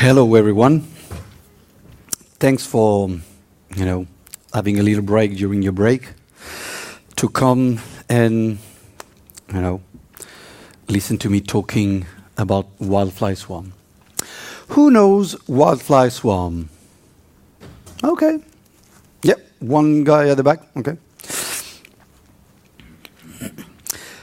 Hello, everyone. Thanks for, having a little break during your break to come and, listen to me talking about WildFly Swarm. Who knows WildFly Swarm? Okay. Yep, one guy at the back. Okay.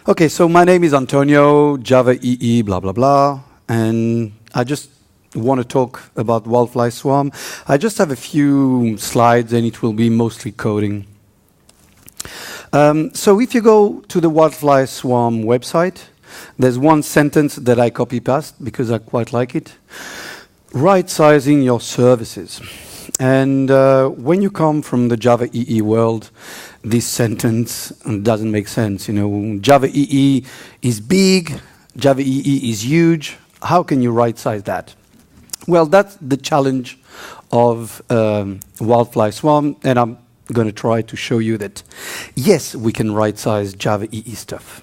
Okay, so my name is Antonio, Java EE, blah, blah, blah, and I just want to talk about WildFly Swarm. I just have a few slides and it will be mostly coding. So if you go to the WildFly Swarm website, there's one sentence that I copy-paste because I quite like it. Right-sizing your services. And when you come from the Java EE world, this sentence doesn't make sense. Java EE is big, Java EE is huge. How can you right-size that? Well, that's the challenge of WildFly Swarm, and I'm going to try to show you that, yes, we can right-size Java EE stuff.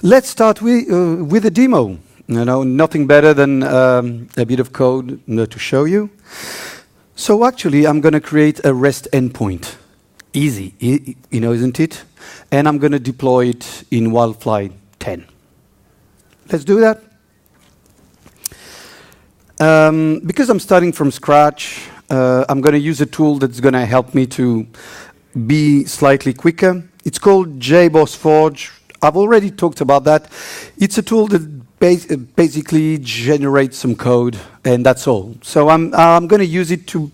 Let's start with a demo. Nothing better than a bit of code to show you. So actually, I'm going to create a REST endpoint. Easy, isn't it? And I'm going to deploy it in WildFly 10. Let's do that. Because I'm starting from scratch, I'm going to use a tool that's going to help me to be slightly quicker. It's called Jboss Forge. I've already talked about that. It's a tool that basically generates some code, and that's all. So I'm going to use it to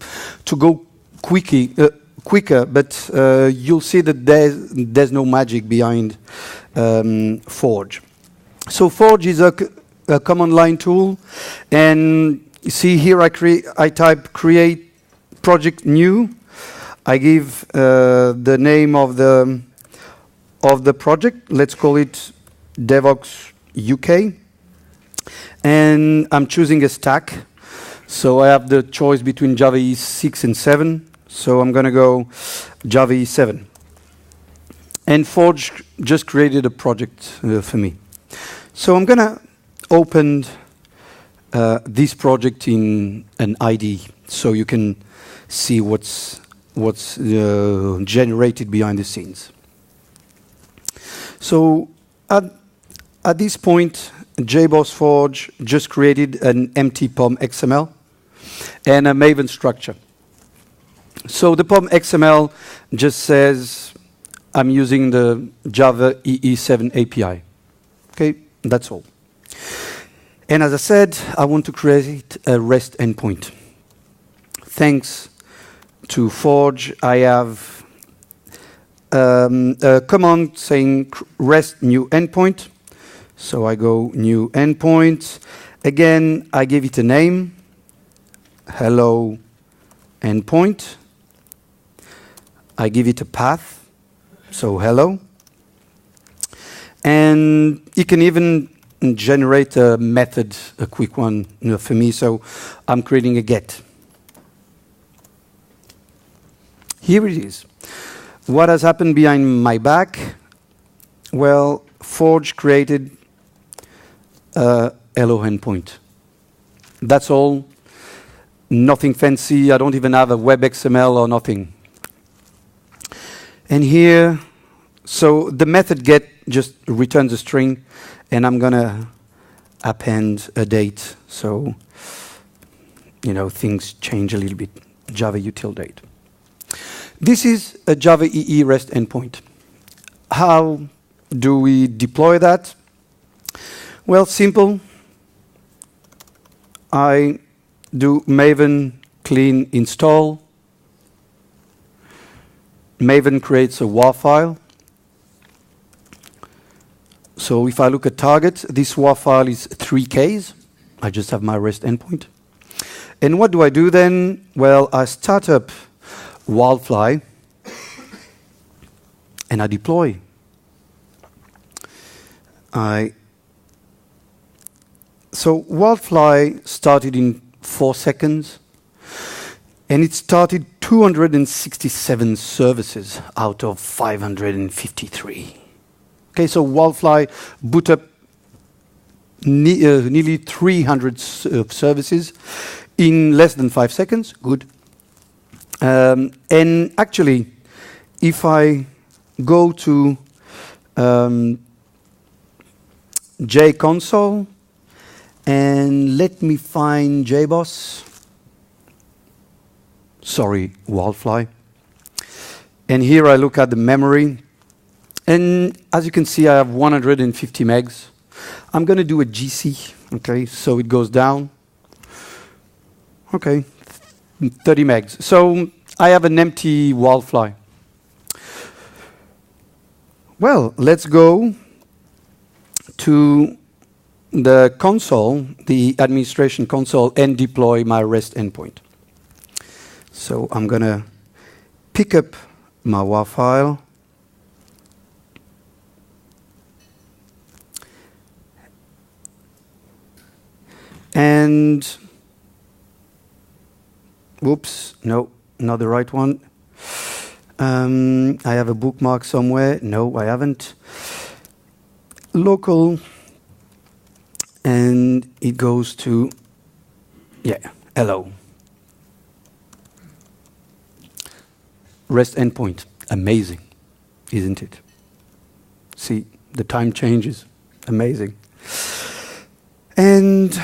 go quicker, but you'll see that there's no magic behind Forge. So Forge is a command line tool, and you see here I type create project new. I give the name of the project. Let's call it DevOps UK, and I'm choosing a stack. So I have the choice between Java EE 6 and 7. So I'm going to go Java EE 7. And Forge just created a project for me. So I'm going to open this project in an IDE so you can see what's generated behind the scenes. So at this point, Jboss Forge just created an empty POM XML and a Maven structure. So the POM XML just says I'm using the Java EE7 API. Okay, that's all. And as I said, I want to create a REST endpoint. Thanks to Forge, I have a command saying REST new endpoint. So I go new endpoint. Again, I give it a name, hello endpoint. I give it a path, so hello. And you can even generate a method, a quick one for me, so I'm creating a get. Here it is. What has happened behind my back? Well, Forge created a hello endpoint. That's all. Nothing fancy. I don't even have a web XML or nothing. And here, so the method get just returns a string, and I'm going to append a date. So, things change a little bit. Java util date. This is a Java EE REST endpoint. How do we deploy that? Well, simple. I do Maven clean install. Maven creates a WAR file. So if I look at target, this WAR file is 3Ks. I just have my REST endpoint. And what do I do then? Well, I start up WildFly and I deploy. So WildFly started in 4 seconds, and it started 267 services out of 553. Okay, so WildFly boot up nearly 300 services in less than 5 seconds. Good. And actually, if I go to JConsole and let me find Jboss. Sorry, WildFly. And here I look at the memory. And as you can see, I have 150 megs. I'm going to do a GC, okay, so it goes down. Okay, 30 megs. So I have an empty WildFly. Well, let's go to the console, the administration console, and deploy my REST endpoint. So I'm going to pick up my WAR file. And, whoops, no, not the right one. I have a bookmark somewhere. No, I haven't. Local, and it goes to, yeah, hello. REST endpoint, amazing, isn't it? See, the time changes, amazing. And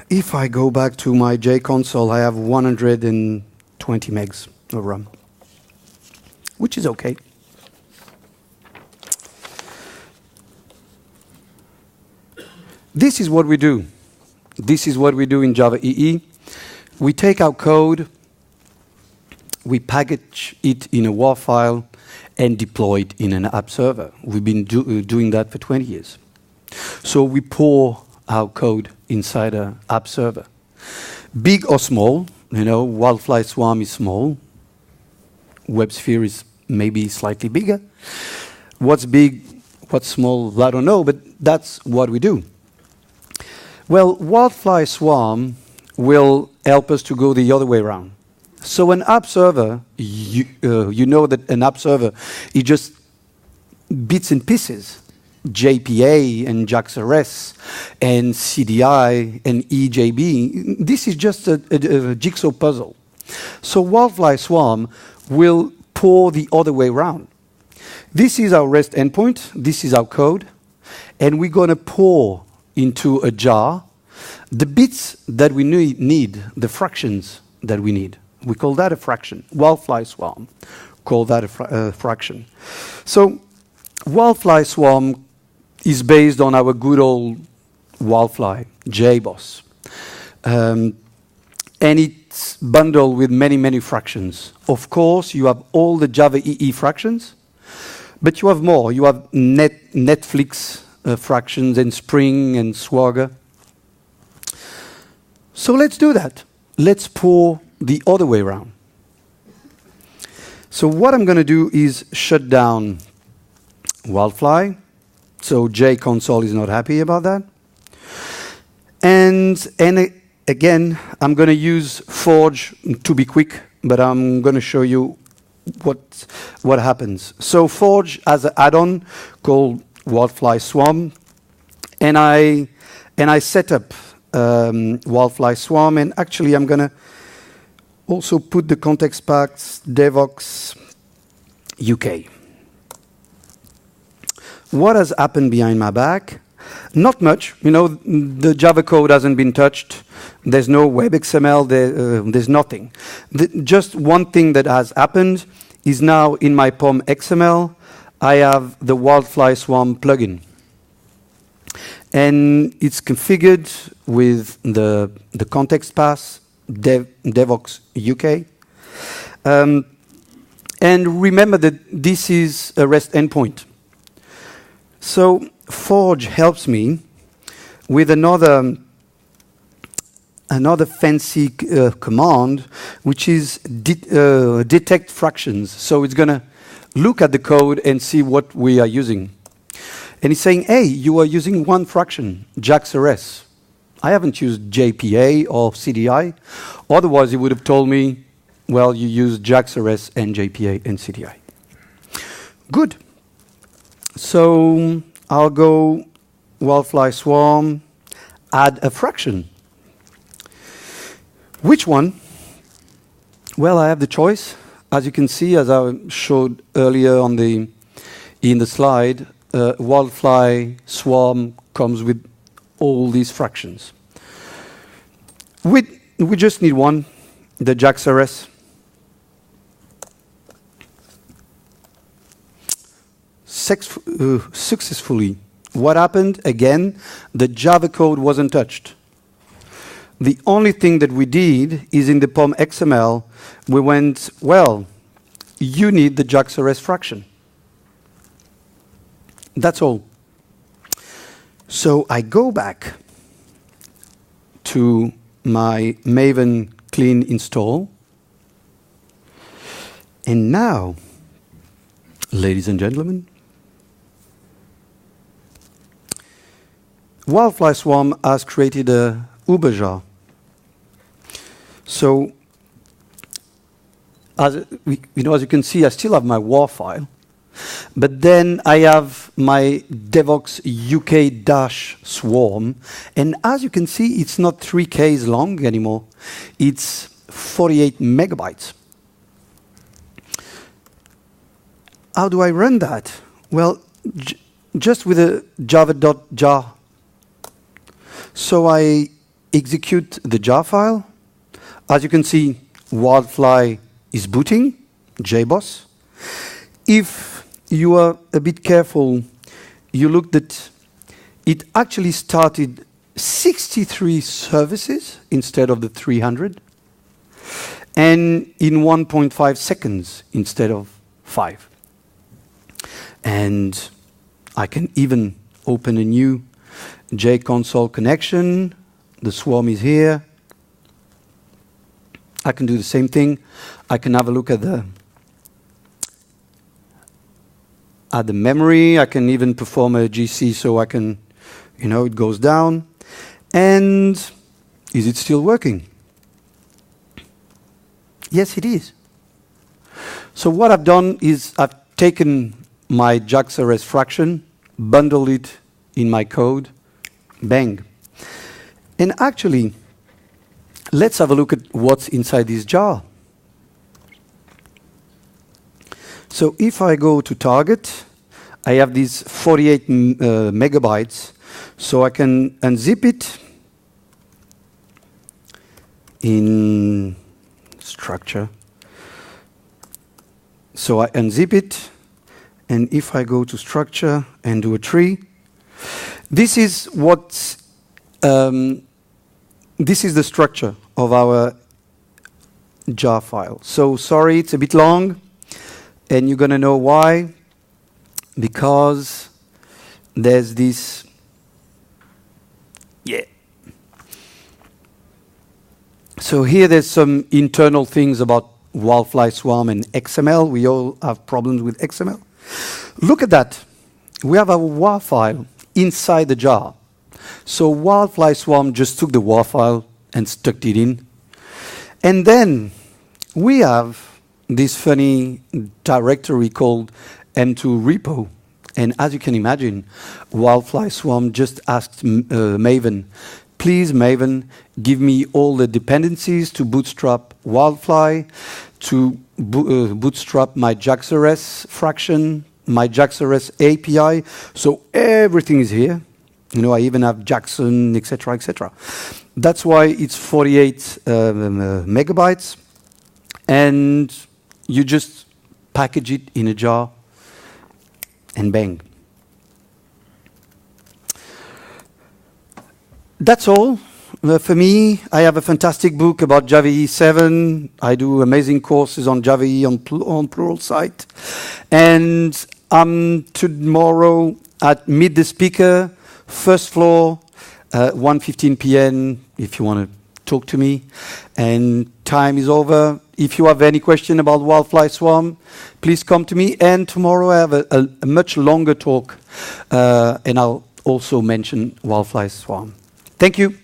if I go back to my JConsole, I have 120 megs of RAM, which is okay. This is what we do. This is what we do in Java EE. We take our code, we package it in a WAR file, and deploy it in an app server. We've been doing that for 20 years. So we pour our code inside an app server. Big or small, you know, WildFly Swarm is small. WebSphere is maybe slightly bigger. What's big, what's small, I don't know, but that's what we do. Well, WildFly Swarm will help us to go the other way around. So an app server, you know that an app server is just bits and pieces. JPA and JAX-RS and CDI and EJB. This is just a jigsaw puzzle. So WildFly Swarm will pour the other way around. This is our REST endpoint. This is our code. And we're going to pour into a jar the bits that we need, the fractions that we need. We call that a fraction. WildFly Swarm call that a fraction. So WildFly Swarm is based on our good old WildFly, Jboss. And it's bundled with many, many fractions. Of course, you have all the Java EE fractions, but you have more. You have Netflix fractions and Spring and Swagger. So let's do that. Let's pour the other way around. So what I'm going to do is shut down WildFly. So JConsole is not happy about that. And again, I'm going to use Forge to be quick, but I'm going to show you what happens. So Forge has an add-on called WildFly Swarm, and I set up WildFly Swarm, and actually I'm going to also put the context packs devox UK. What has happened behind my back? Not much. You know, the Java code hasn't been touched. There's no web XML. There's nothing. Just one thing that has happened is now in my POM XML, I have the WildFly Swarm plugin. And it's configured with the context path, devox UK. And remember that this is a REST endpoint. So Forge helps me with another fancy command, which is detect fractions. So it's going to look at the code and see what we are using. And it's saying, hey, you are using one fraction, JAX-RS. I haven't used JPA or CDI. Otherwise, it would have told me, well, you use JAX-RS and JPA and CDI. Good. So I'll go WildFly Swarm, add a fraction. Which one? Well, I have the choice. As you can see, as I showed earlier in the slide, WildFly Swarm comes with all these fractions. We just need one, the JaxRS. Successfully. What happened? Again, the Java code wasn't touched. The only thing that we did is in the POM XML, we went, well, you need the JaxRS fraction. That's all. So I go back to my Maven clean install. And now, ladies and gentlemen, WildFly Swarm has created a Uber jar. So, as you can see, I still have my WAR file, but then I have my Devox UK-swarm, and as you can see, it's not 3Ks long anymore. It's 48 megabytes. How do I run that? Well, just with a java.jar. So I execute the jar file. As you can see, WildFly is booting, Jboss. If you are a bit careful, you look that it actually started 63 services instead of the 300, and in 1.5 seconds instead of 5. And I can even open a new JConsole connection. The swarm is here. I can do the same thing. I can have a look at the memory. I can even perform a GC so I can, it goes down. And is it still working? Yes, it is. So what I've done is I've taken my JaxRS fraction, bundled it in my code, bang. And actually, let's have a look at what's inside this jar. So if I go to target, I have these 48 megabytes, so I can unzip it in structure. So I unzip it, and if I go to structure and do a tree, this is what this is the structure of our jar file. So sorry, it's a bit long, and you're going to know why. Because there's this, So here there's some internal things about WildFly Swarm and XML. We all have problems with XML. Look at that. We have our WAR file inside the jar. So WildFly Swarm just took the WAR file and stuck it in. And then we have this funny directory called M2 repo. And as you can imagine, WildFly Swarm just asked Maven, please, Maven, give me all the dependencies to bootstrap WildFly, to bootstrap my JaxRS fraction, my JaxRS API. So everything is here. I even have Jackson, etc., etc. That's why it's 48 megabytes. And you just package it in a jar and bang. That's all. For me, I have a fantastic book about Java EE 7. I do amazing courses on Java EE on Pluralsight. And tomorrow at Meet the Speaker, first floor, 1:15 p.m. if you want to talk to me. And time is over. If you have any question about WildFly Swarm, please come to me. And tomorrow I have a much longer talk, and I'll also mention WildFly Swarm. Thank you.